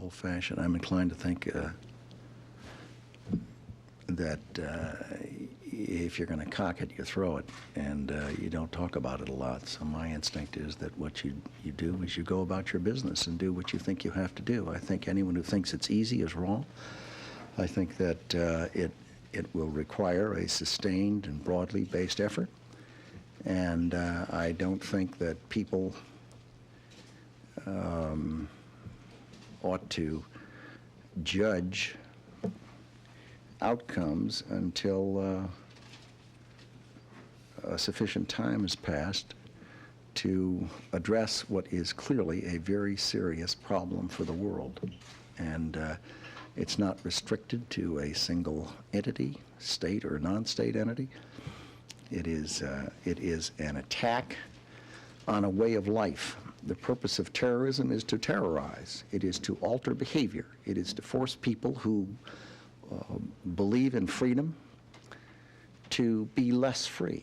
old-fashioned. I'm inclined to think that if you're going to cock it, you throw it, and you don't talk about it a lot. So my instinct is that what you do is you go about your business and do what you think you have to do. I think anyone who thinks it's easy is wrong. I think that it will require a sustained and broadly based effort, and I don't think that people ought to judge outcomes until sufficient time has passed to address what is clearly a very serious problem for the world. And it's not restricted to a single entity, state or non-state entity. It is an attack on a way of life. The purpose of terrorism is to terrorize. It is to alter behavior. It is to force people who believe in freedom to be less free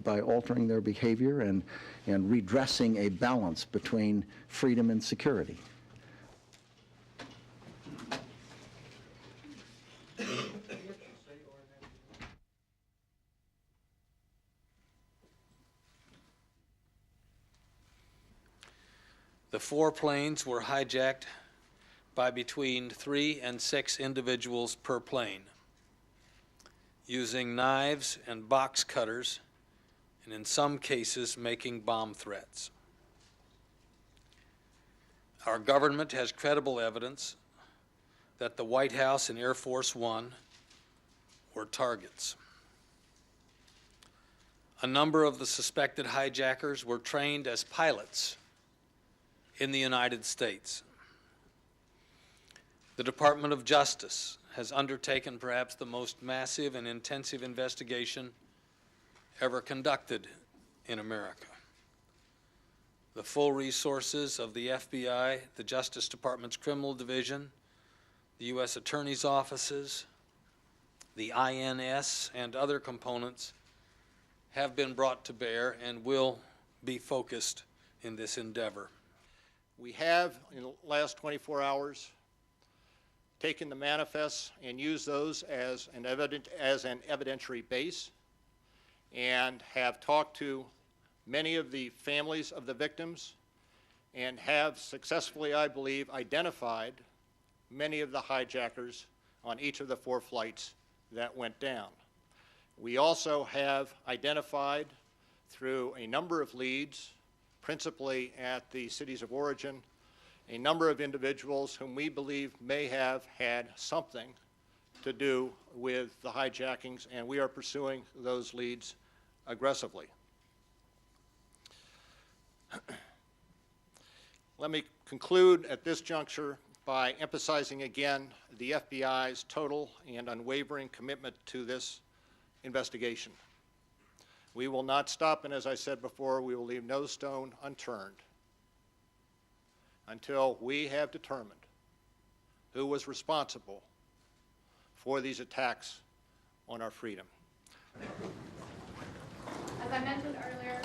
by altering their behavior and redressing a balance between freedom and security. The 4 planes were hijacked by between 3 and 6 individuals per plane, using knives and box cutters, and in some cases making bomb threats. Our government has credible evidence that the White House and Air Force One were targets. A number of the suspected hijackers were trained as pilots in the United States. The Department of Justice has undertaken perhaps the most massive and intensive investigation ever conducted in America. The full resources of the FBI, the Justice Department's Criminal Division, the U.S. Attorney's offices, the INS, and other components have been brought to bear and will be focused in this endeavor. We have, in the last 24 hours, taken the manifests and used those as an evidentiary base, and have talked to many of the families of the victims and have successfully, I believe, identified many of the hijackers on each of the 4 flights that went down. We also have identified through a number of leads, principally at the cities of origin, a number of individuals whom we believe may have had something to do with the hijackings, and we are pursuing those leads aggressively. Let me conclude at this juncture by emphasizing again the FBI's total and unwavering commitment to this investigation. We will not stop, and as I said before, we will leave no stone unturned until we have determined who was responsible for these attacks on our freedom. As I mentioned earlier,